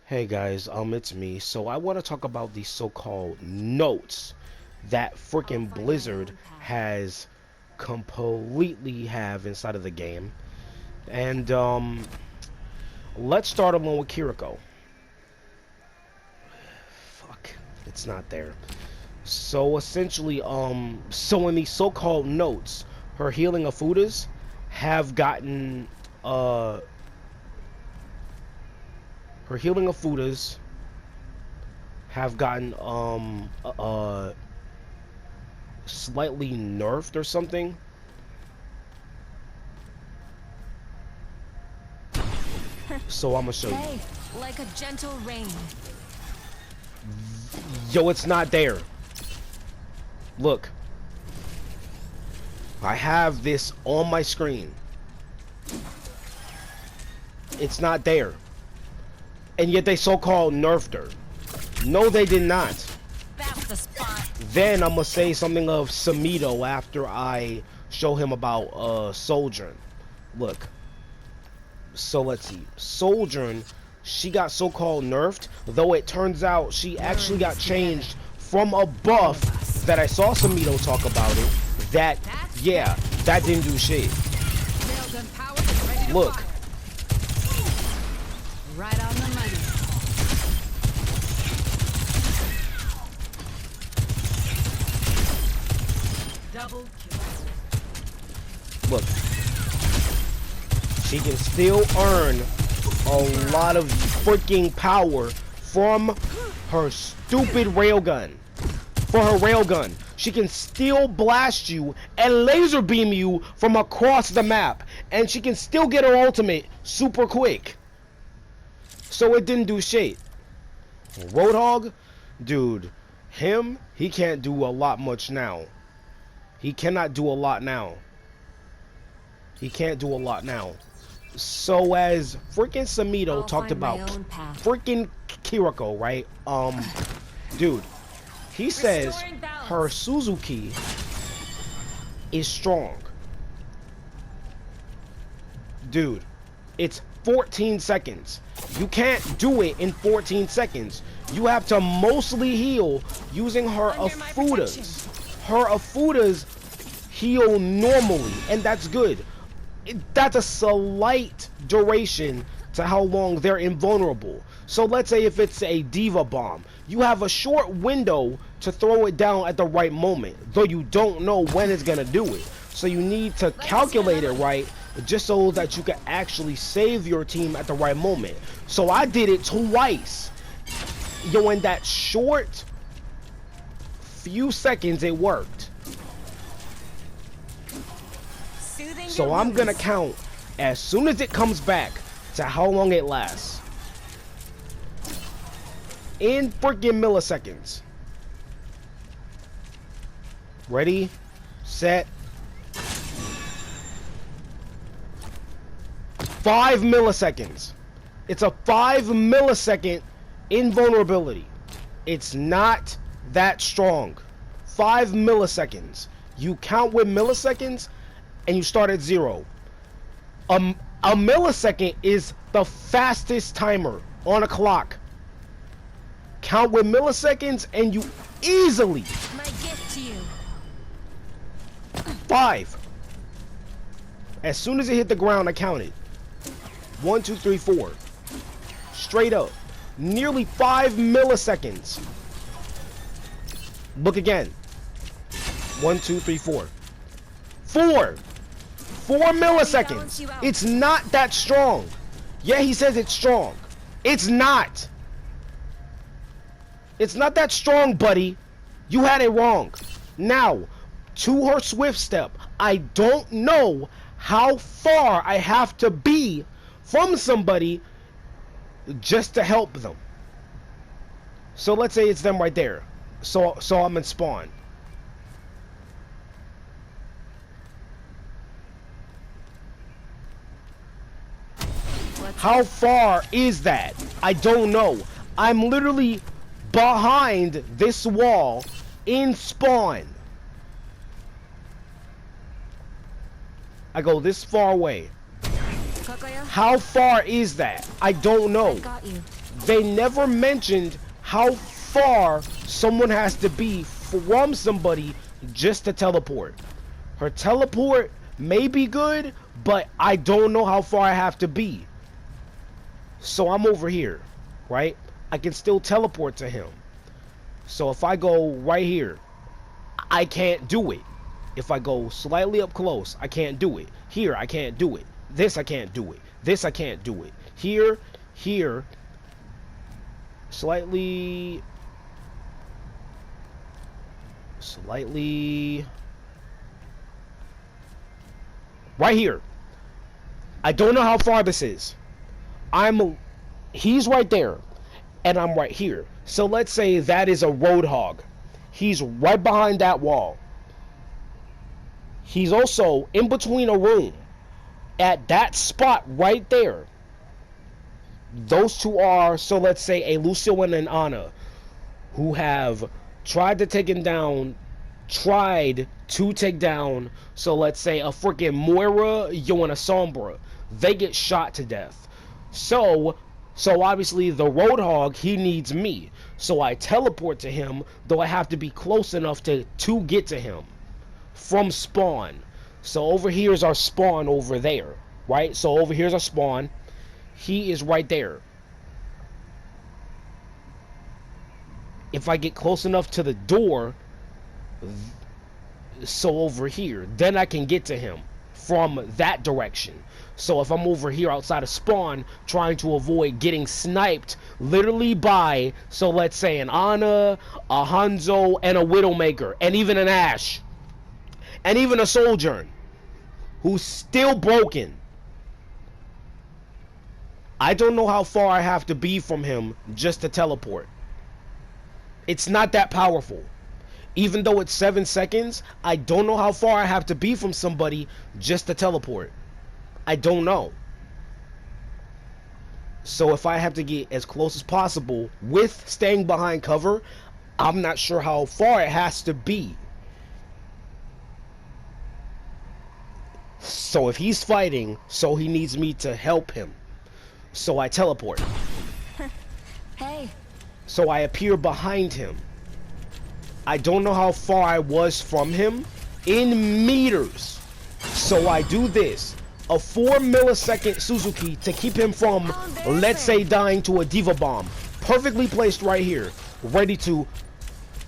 Hey guys, it's me. So I want to talk about these so-called notes that freaking Blizzard has completely have inside of the game. And let's start along with Kiriko. Fuck, it's not there. So essentially, so in these so-called notes, her healing Afudas have gotten her healing Afudas have gotten slightly nerfed or something. So I'm gonna show you. Like a gentle rain. Yo, it's not there. Look. I have this on my screen. It's not there. And yet they so-called nerfed her. No, they did not. That's the spot. Then I'm gonna say something of Samito after I show him about Sojourn. Look. So let's see. Sojourn, she got so-called nerfed, though it turns out she actually got changed from a buff that I saw Samito talk about it. That, yeah, that didn't do shit. Look. Right on the money. Double kill. Look. She can still earn a lot of freaking power from her stupid railgun. For her railgun, she can still blast you and laser beam you from across the map. And she can still get her ultimate super quick. So it didn't do shit. Roadhog, dude, he can't do a lot much now. He cannot do a lot now. He can't do a lot now. So as freaking Samito talked about freaking Kiriko, right? Dude, he says her Suzuki is strong. Dude, it's 14 seconds. You can't do it in 14 seconds. You have to mostly heal using her Afudas. Her Afudas heal normally, and that's good. That's a slight duration to how long they're invulnerable. So let's say if it's a Diva Bomb, you have a short window to throw it down at the right moment, though you don't know when it's gonna do it. So you need to calculate it right, just so that you can actually save your team at the right moment. So I did it twice. Yo, in that short few seconds, it worked. So I'm gonna count as soon as it comes back to how long it lasts. In freaking milliseconds. Ready, set. 5 milliseconds. It's a 5 millisecond invulnerability. It's not that strong. 5 milliseconds. You count with milliseconds and you start at 0. A millisecond is the fastest timer on a clock. Count with milliseconds and you easily. My gift to you. 5. As soon as it hit the ground, I counted. 1, 2, 3, 4. Straight up. Nearly 5 milliseconds. Look again. 1, 2, 3, 4. 4 milliseconds. It's not that strong. Yeah, he says it's strong. It's not. It's not that strong, buddy. You had it wrong. Now, to her swift step, I don't know how far I have to be from somebody just to help them. So let's say it's them right there. So I'm in spawn. How far is that? I don't know. I'm literally behind this wall in spawn. I go this far away. How far is that? I don't know. they never mentioned how far someone has to be from somebody just to teleport. Her teleport may be good, but I don't know how far I have to be. So I'm over here, right? I can still teleport to him. So if I go right here, I can't do it. If I go slightly up close, I can't do it. Here, I can't do it. This, I can't do it. This, I can't do it. Here, here, slightly, right here. I don't know how far this is. He's right there, and I'm right here. So let's say that is a roadhog. He's right behind that wall. He's also in between a room. At that spot right there. Those two are, so let's say, a Lucio and an Ana, who have tried to take down, so let's say, a freaking Moira, Yo, and a Sombra. They get shot to death. So obviously the Roadhog, he needs me. So I teleport to him, though I have to be close enough to get to him from spawn. So over here is our spawn over there, right? So over here's our spawn. He is right there. If I get close enough to the door, so over here, then I can get to him from that direction. So if I'm over here outside of spawn, trying to avoid getting sniped, literally by, so let's say, an Ana, a Hanzo, and a Widowmaker, and even an Ashe, and even a Sojourn, who's still broken. I don't know how far I have to be from him just to teleport. It's not that powerful. Even though it's 7 seconds, I don't know how far I have to be from somebody just to teleport. I don't know. So if I have to get as close as possible with staying behind cover, I'm not sure how far it has to be. So if he's fighting, so he needs me to help him. So I teleport. Hey. So I appear behind him. I don't know how far I was from him in meters. So I do this. A 4 millisecond Suzuki to keep him from, let's say, dying to a Diva Bomb. Perfectly placed right here. Ready to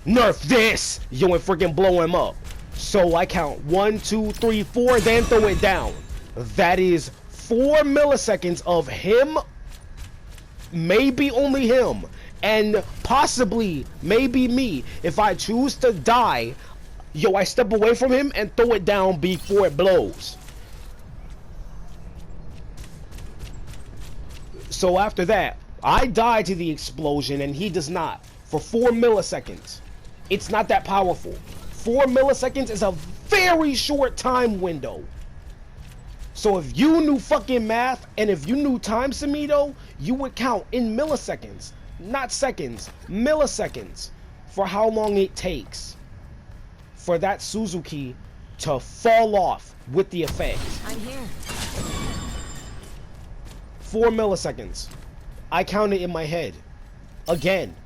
nerf this, yo, and freaking blow him up. So I count 1, 2, 3, 4, then throw it down. That is 4 milliseconds of him, maybe only him, and possibly maybe me. If I choose to die, yo, I step away from him and throw it down before it blows. So after that, I die to the explosion and he does not for 4 milliseconds. It's not that powerful. 4 milliseconds is a very short time window. So if you knew fucking math and if you knew time, Samido, you would count in milliseconds, not seconds, milliseconds, for how long it takes for that Suzuki to fall off with the effect. I'm here. 4 milliseconds. I count it in my head. Again.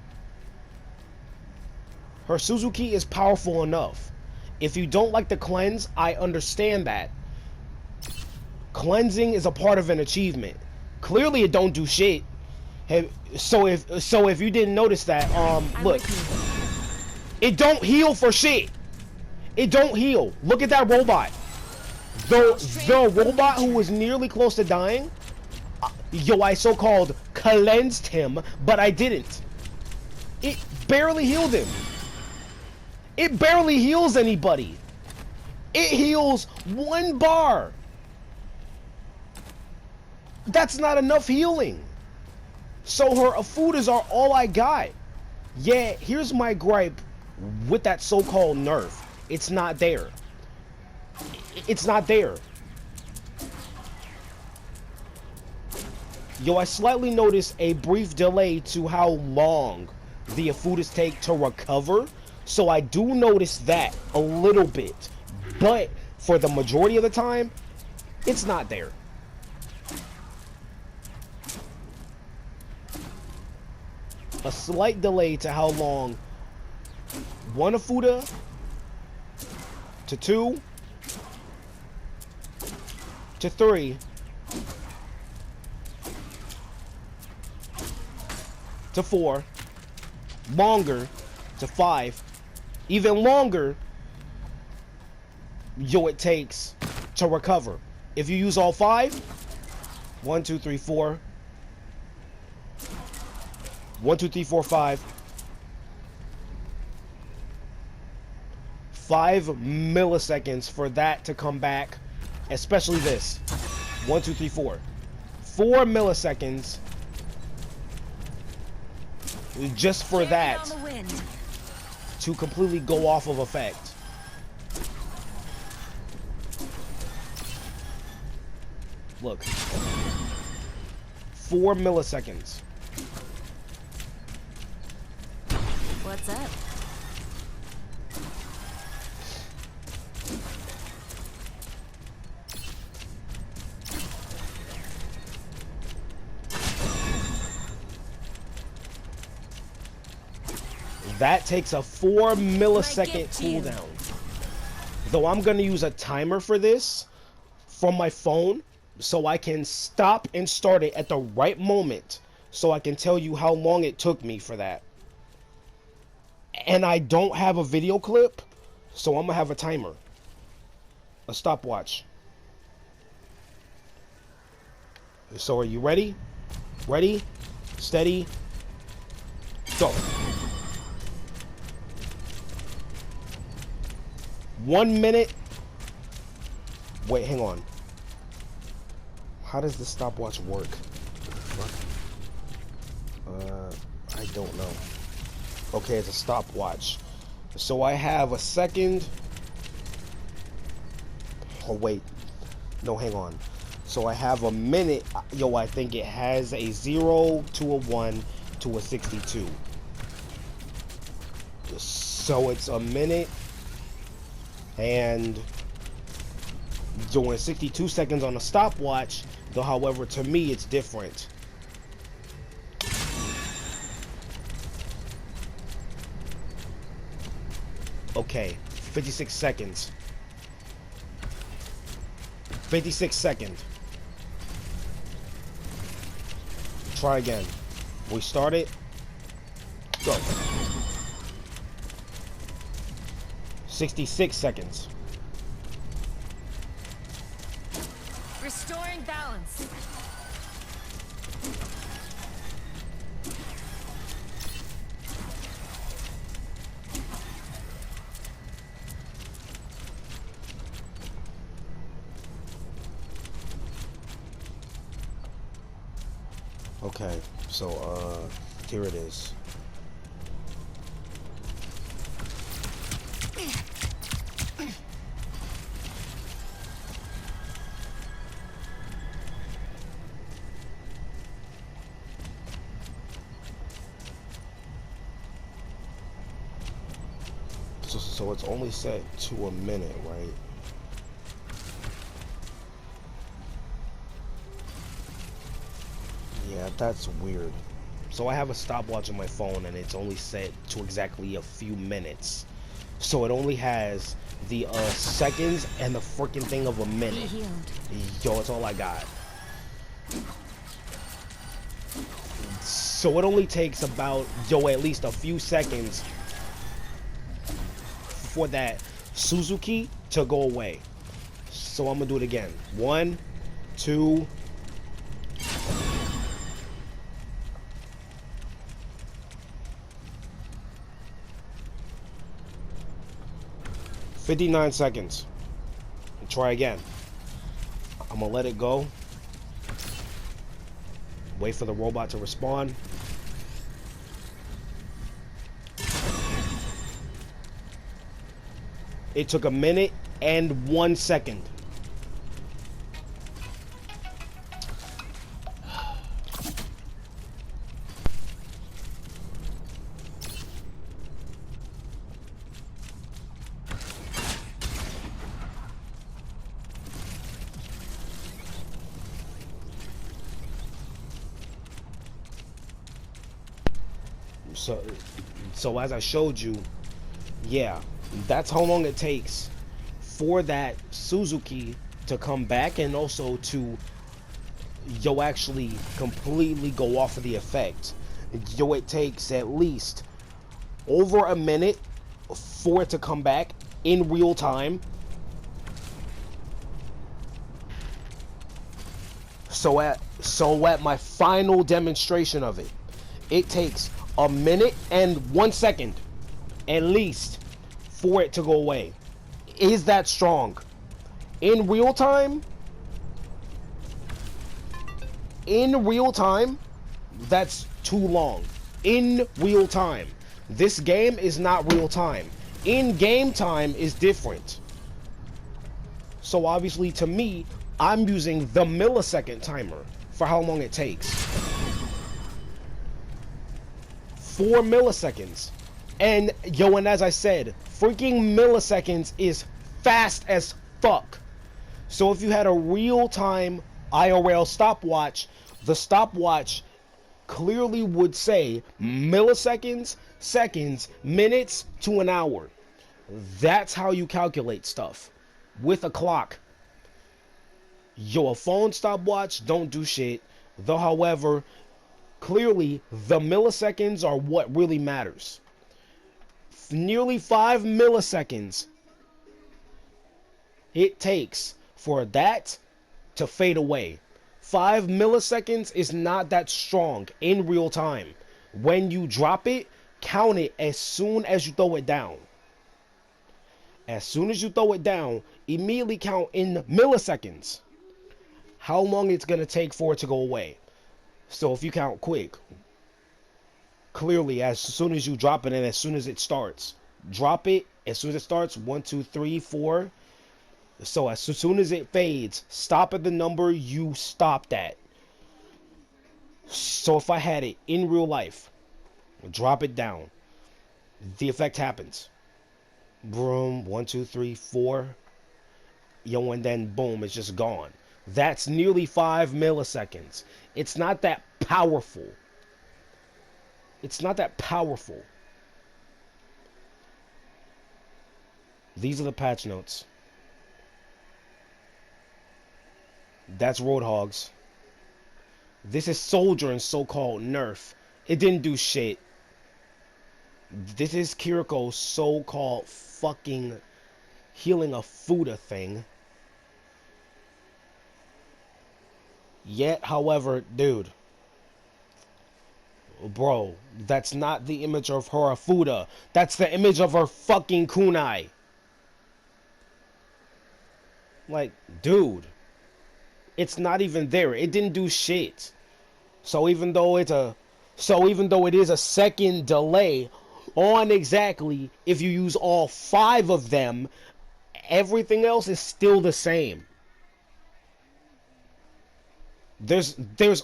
Her Suzuki is powerful enough. If you don't like the cleanse, I understand that. Cleansing is a part of an achievement. Clearly it don't do shit. So if you didn't notice that, look. It don't heal for shit. It don't heal. Look at that robot. The robot who was nearly close to dying, yo, I so-called cleansed him, but I didn't. It barely healed him. It barely heals anybody. It heals 1 bar. That's not enough healing. So her Afudas are all I got. Yeah, here's my gripe with that so-called nerf. It's not there. It's not there. Yo, I slightly noticed a brief delay to how long the Afudas take to recover. So I do notice that a little bit. But for the majority of the time, it's not there. a slight delay to how long one Afuda to 2 to 3 to 4, longer to 5, even longer it takes to recover. If you use all 5, 1 2 3 4 1 2 3 4 5 5 milliseconds for that to come back, especially this 1 2 3 4 4 milliseconds just for that to completely go off of effect. Look, 4 milliseconds. What's up? That takes a 4 millisecond cooldown. Though I'm gonna use a timer for this from my phone so I can stop and start it at the right moment so I can tell you how long it took me for that. And I don't have a video clip, so I'm gonna have a timer, a stopwatch. So are you ready? Ready, steady, go. 1 minute. Wait, hang on. How does the stopwatch work? I don't know. Okay, it's a stopwatch. So I have a second. Oh wait, no, hang on. So I have a minute. Yo, I think it has a 0 to a 1 to a 62. So it's a minute and doing 62 seconds on a stopwatch. Though, however, to me it's different. Okay, 56 seconds. 56 seconds. Try again. We start it. Go. 66 seconds. Restoring balance. Okay, so here it is. So it's only set to a minute, right? Yeah, that's weird. So I have a stopwatch on my phone and it's only set to exactly a few minutes. So it only has the seconds and the freaking thing of a minute. Yo, it's all I got. So it only takes about, at least a few seconds for that Suzuki to go away. So I'm gonna do it again. 1, 2. $59 seconds. And try again. I'm gonna let it go. Wait for the robot to respond. It took a minute and 1 second. So, so as I showed you, yeah, that's how long it takes for that Suzuki to come back, and also to actually completely go off of the effect. It takes at least over a minute for it to come back in real time. So at my final demonstration of it, it takes a minute and 1 second at least for it to go away. Is that strong? In real time? In real time, that's too long. In real time. This game is not real time. In game time is different. So obviously, to me, I'm using the millisecond timer for how long it takes. 4 milliseconds. And and as I said, freaking milliseconds is fast as fuck. So if you had a real-time IRL stopwatch, the stopwatch clearly would say milliseconds, seconds, minutes to an hour. That's how you calculate stuff with a clock. A phone stopwatch don't do shit. Though, however, clearly the milliseconds are what really matters. Nearly 5 milliseconds it takes for that to fade away. 5 milliseconds is not that strong in real time. When you drop it, count it as soon as you throw it down. As soon as you throw it down, immediately count in milliseconds how long it's going to take for it to go away. So if you count quick, clearly as soon as you drop it and as soon as it starts, drop it as soon as it starts, 1, 2, 3, 4. So as soon as it fades, stop at the number you stopped at. So if I had it in real life, drop it down, the effect happens. Boom, 1, 2, 3, 4. And then boom, it's just gone. That's nearly 5 milliseconds. It's not that powerful. It's not that powerful. These are the patch notes. That's Roadhogs. This is Soldier and so-called Nerf. It didn't do shit. This is Kiriko's so-called fucking healing a Fuda thing. Yet, however, dude. Bro, that's not the image of her Fuda. That's the image of her fucking kunai. Like, dude. It's not even there. It didn't do shit. So even though it is a second delay on exactly if you use all 5 of them, everything else is still the same. There's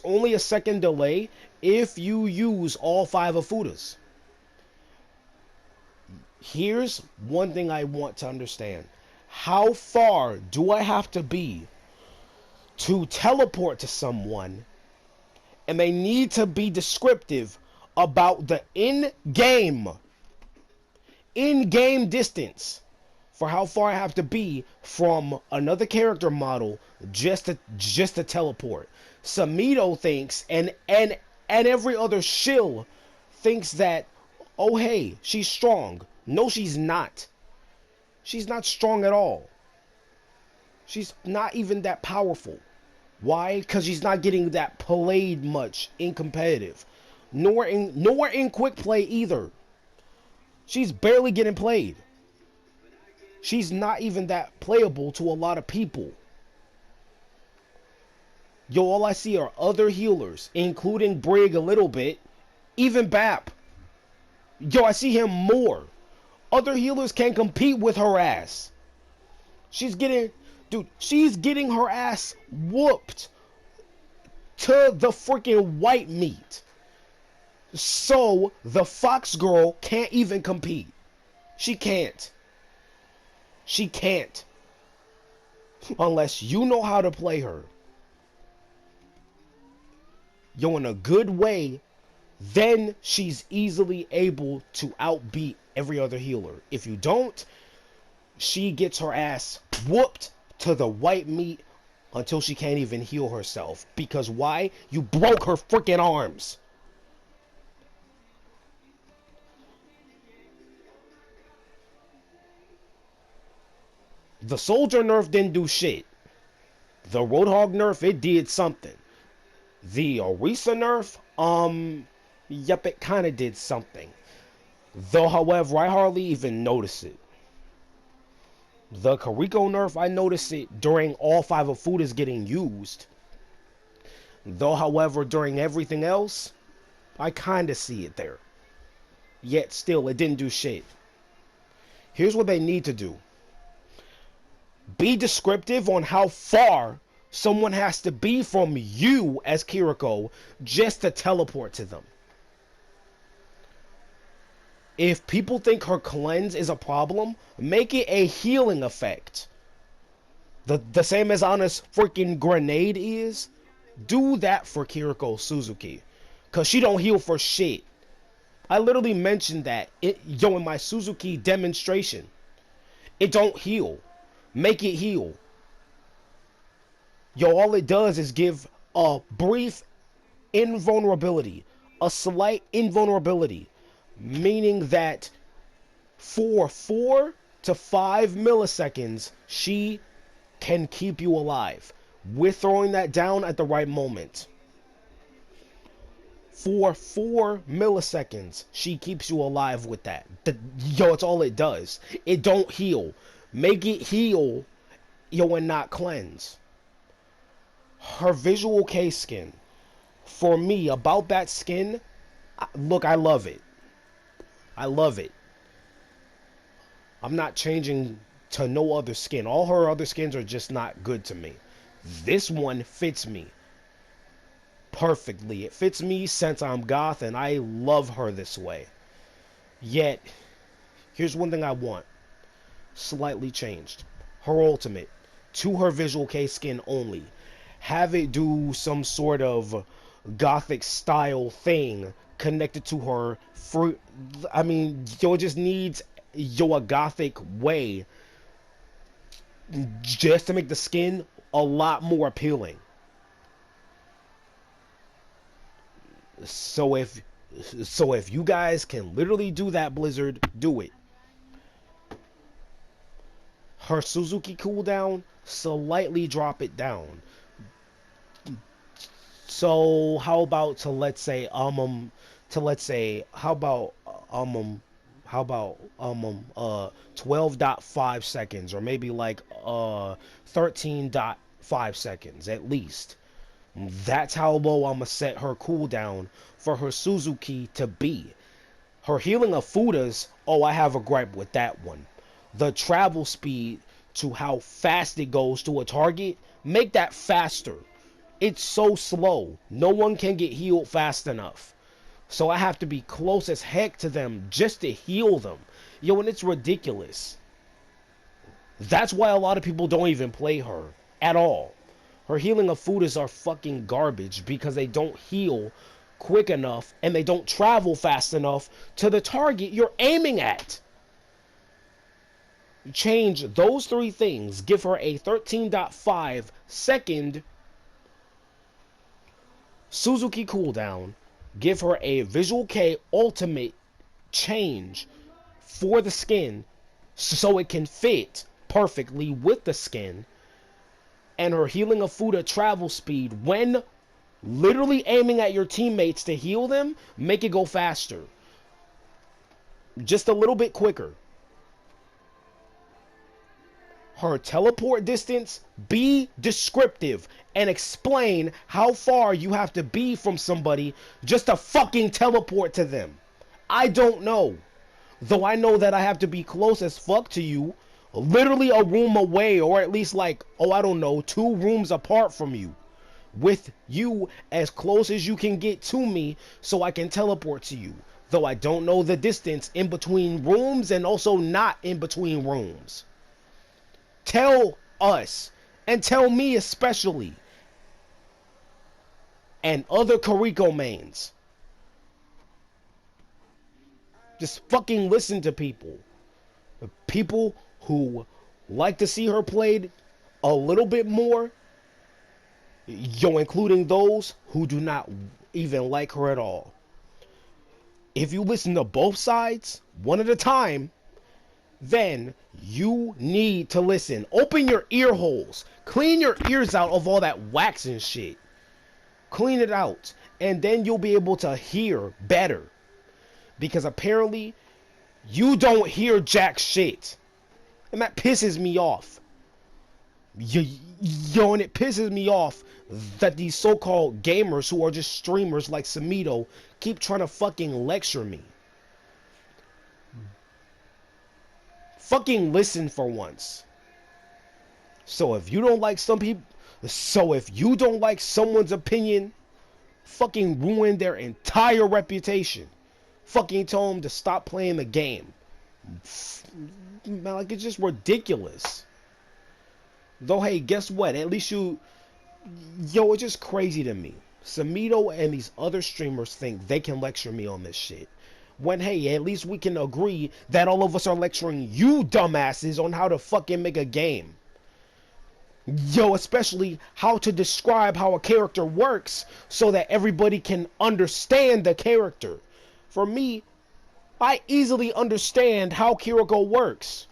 only a second delay if you use all 5 of Fudas. Here's one thing I want to understand. How far do I have to be to teleport to someone, and they need to be descriptive about the in-game distance for how far I have to be from another character model just to teleport? Samito thinks, and every other shill thinks that, oh hey, she's strong. No, she's not. She's not strong at all. She's not even that powerful. Why? Because she's not getting that played much in competitive, nor in quick play either. She's barely getting played. She's not even that playable to a lot of people. All I see are other healers, including Brig a little bit, even Bap. I see him more. Other healers can't compete with her ass. She's getting her ass whooped to the freaking white meat. So the Fox girl can't even compete. She can't. She can't. Unless you know how to play her. In a good way, then she's easily able to outbeat every other healer. If you don't, she gets her ass whooped to the white meat until she can't even heal herself. Because why? You broke her freaking arms. The soldier nerf didn't do shit. The Roadhog nerf, it did something. The Orisa nerf, yep, it kind of did something. Though, however, I hardly even notice it. The Kiriko nerf, I noticed it during all 5 of Fuda's getting used. Though, however, during everything else, I kind of see it there. Yet, still, it didn't do shit. Here's what they need to do. Be descriptive on how far someone has to be from you as Kiriko just to teleport to them. If people think her cleanse is a problem, make it a healing effect. The same as Ana's freaking grenade is. Do that for Kiriko Suzuki. Because she don't heal for shit. I literally mentioned that in my Suzuki demonstration. It don't heal. Make it heal. All it does is give a brief invulnerability. A slight invulnerability. Meaning that for 4 to 5 milliseconds, she can keep you alive. With throwing that down at the right moment. For 4 milliseconds, she keeps you alive with that. It's all it does. It don't heal. Make it heal, and not cleanse. Her visual K skin. For me, about that skin, look, I love it. I love it. I'm not changing to no other skin. All her other skins are just not good to me. This one fits me perfectly. It fits me since I'm goth, and I love her this way. Yet, here's one thing I want. Slightly changed. Her ultimate. To her visual K skin only. Have it do some sort of gothic style thing connected to her fruit. I mean, it just needs a gothic way just to make the skin a lot more appealing. So if you guys can literally do that, Blizzard, do it. Her Suzuki cooldown, slightly drop it down. So how about how about 12.5 seconds, or maybe like 13.5 seconds at least. That's how low I'ma set her cooldown for her Suzuki to be. Her healing of Fuda's, I have a gripe with that one. The travel speed to how fast it goes to a target, make that faster. It's so slow. No one can get healed fast enough. So I have to be close as heck to them just to heal them. And it's ridiculous. That's why a lot of people don't even play her at all. Her healing of Fudas are fucking garbage because they don't heal quick enough and they don't travel fast enough to the target you're aiming at. Change those 3 things. Give her a 13.5 second Suzuki cooldown. Give her a visual K ultimate change for the skin so it can fit perfectly with the skin. And her healing of Fuda travel speed, when literally aiming at your teammates to heal them, make it go faster. Just a little bit quicker. Her teleport distance, be descriptive and explain how far you have to be from somebody just to fucking teleport to them. I don't know. Though I know that I have to be close as fuck to you, literally a room away, or at least like, I don't know, 2 rooms apart from you. With you as close as you can get to me so I can teleport to you. Though I don't know the distance in between rooms and also not in between rooms. Tell us, and tell me especially, and other Kiriko mains, Just fucking listen to people. The people who like to see her played a little bit more, including those who do not even like her at all. If you listen to both sides, one at a time, then you need to listen. Open your ear holes. Clean your ears out of all that wax and shit. Clean it out. And then you'll be able to hear better. Because apparently, you don't hear jack shit. And that pisses me off. Yo, and it pisses me off that these so-called gamers who are just streamers like Samito keep trying to fucking lecture me. Fucking listen for once. So if you don't like someone's opinion, fucking ruin their entire reputation. Fucking tell them to stop playing the game. Like, it's just ridiculous. Though, hey, guess what? At least it's just crazy to me. Samito and these other streamers think they can lecture me on this shit. When, hey, at least we can agree that all of us are lecturing you dumbasses on how to fucking make a game. Yo, especially how to describe how a character works so that everybody can understand the character. For me, I easily understand how Kiriko works.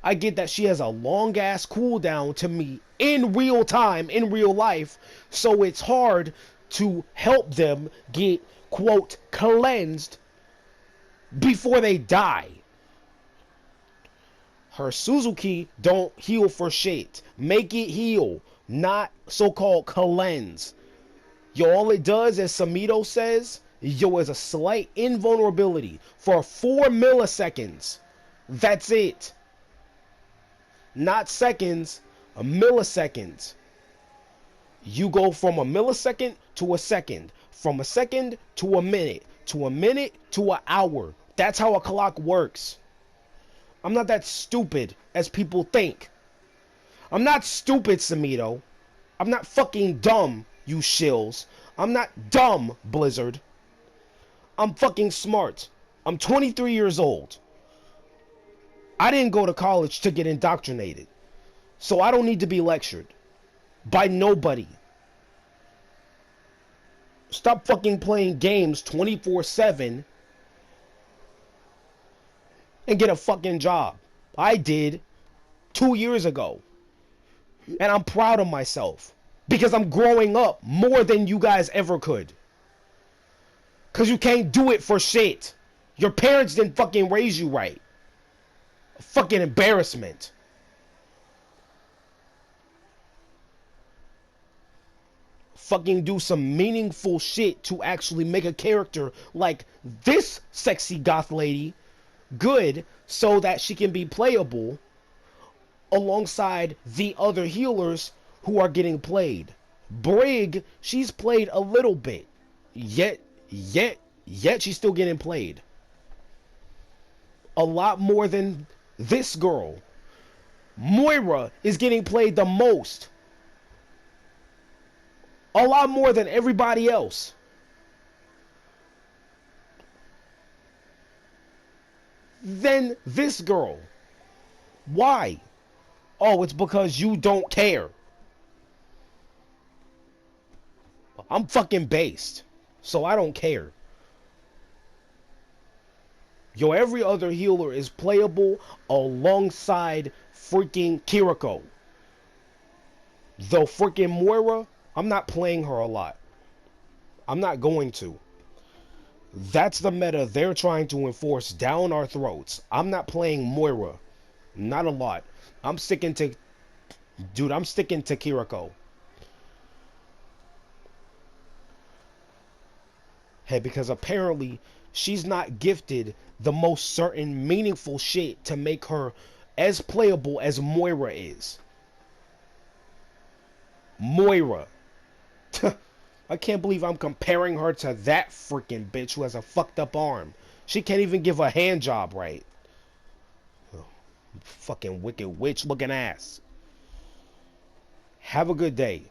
I get that she has a long-ass cooldown to me in real time, in real life, so it's hard to help them get, quote, cleansed before they die. Her Suzuki don't heal for shit. Make it heal, not so-called cleanse. Yo, all it does, as Samito says, yo, is a slight invulnerability for 4 milliseconds. That's it. Not seconds, milliseconds. You go from a millisecond to a second, from a second to a minute to an hour. That's how a clock works. I'm not that stupid as people think. I'm not stupid, Samito. I'm not fucking dumb, you shills. I'm not dumb, Blizzard. I'm fucking smart. I'm 23 years old. I didn't go to college to get indoctrinated. So I don't need to be lectured. By nobody. Stop fucking playing games 24/7 and get a fucking job. I did 2 years ago. And I'm proud of myself. Because I'm growing up more than you guys ever could. Because you can't do it for shit. Your parents didn't fucking raise you right. A fucking embarrassment. Fucking do some meaningful shit to actually make a character like this sexy goth lady good so that she can be playable alongside the other healers who are getting played. Brig, she's played a little bit. Yet she's still getting played. A lot more than this girl. Moira is getting played the most. A lot more than everybody else. Than this girl. Why? Oh, it's because you don't care. I'm fucking based. So I don't care. Yo, every other healer is playable alongside freaking Kiriko. Though freaking Moira, I'm not playing her a lot. I'm not going to. That's the meta they're trying to enforce down our throats. I'm not playing Moira. Not a lot. I'm sticking to Kiriko. Hey, because apparently she's not gifted the most certain meaningful shit to make her as playable as Moira is. Moira. I can't believe I'm comparing her to that freaking bitch who has a fucked up arm. She can't even give a hand job right. Oh, fucking wicked witch looking ass. Have a good day.